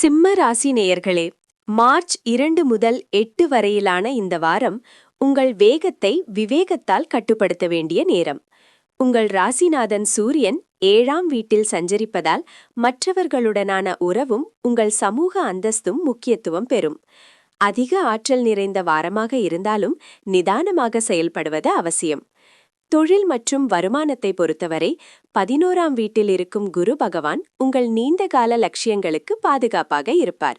சிம்ம ராசி நேயர்களே, மார்ச் 2 முதல் 8 வரையிலான இந்த வாரம் உங்கள் வேகத்தை விவேகத்தால் கட்டுப்படுத்த வேண்டிய நேரம். உங்கள் ராசிநாதன் சூரியன் 7ஆம் வீட்டில் சஞ்சரிப்பதால் மற்றவர்களுடனான உறவும் உங்கள் சமூக அந்தஸ்தும் முக்கியத்துவம் பெறும். அதிக ஆற்றல் நிறைந்த வாரமாக இருந்தாலும் நிதானமாக செயல்படுவது அவசியம். தொழில் மற்றும் வருமானத்தை பொறுத்தவரை 11ஆம் வீட்டில் இருக்கும் குரு பகவான் உங்கள் நீண்டகால லட்சியங்களுக்கு பாதுகாப்பாக இருப்பார்.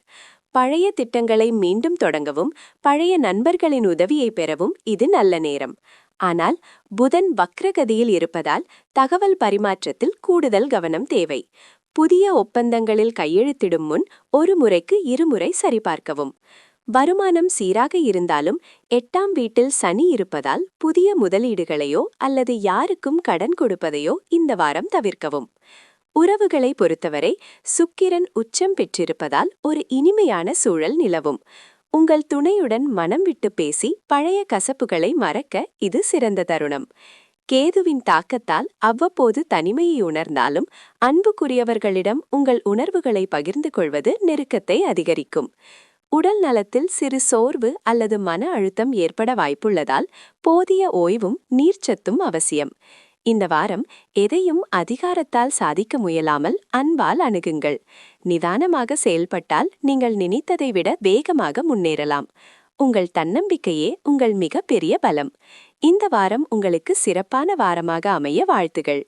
பழைய திட்டங்களை மீண்டும் தொடங்கவும் பழைய நண்பர்களின் உதவியை பெறவும் இது நல்ல நேரம். ஆனால் புதன் வக்ரகதியில் இருப்பதால் தகவல் பரிமாற்றத்தில் கூடுதல் கவனம் தேவை. புதிய ஒப்பந்தங்களில் கையெழுத்திடும் முன் ஒரு முறைக்கு இருமுறை சரிபார்க்கவும். வருமானம் சீராக இருந்தாலும் 8ஆம் வீட்டில் சனி இருப்பதால் புதிய முதலீடுகளையோ அல்லது யாருக்கும் கடன் கொடுப்பதையோ இந்த வாரம் தவிர்க்கவும். உறவுகளை பொறுத்தவரை சுக்கிரன் உச்சம் பெற்றிருப்பதால் ஒரு இனிமையான சூழல் நிலவும். உங்கள் துணையுடன் மனம் விட்டு பேசி பழைய கசப்புகளை மறக்க இது சிறந்த தருணம். கேதுவின் தாக்கத்தால் அவ்வப்போது தனிமையை உணர்ந்தாலும் அன்புக்குரியவர்களிடம் உங்கள் உணர்வுகளை பகிர்ந்து கொள்வது நெருக்கத்தை அதிகரிக்கும். உடல் நலத்தில் சிறு சோர்வு அல்லது மன அழுத்தம் ஏற்பட வாய்ப்புள்ளதால் போதிய ஓய்வும் நீர்ச்சத்தும் அவசியம். இந்த வாரம் எதையும் அதிகாரத்தால் சாதிக்க முயலாமல் அன்பால் அணுகுங்கள். நிதானமாக செயல்பட்டால் நீங்கள் நினைத்ததை விட வேகமாக முன்னேறலாம். உங்கள் தன்னம்பிக்கையே உங்கள் மிகப்பெரிய பலம். இந்த வாரம் உங்களுக்கு சிறப்பான வாரமாக அமைய வாழ்த்துகள்.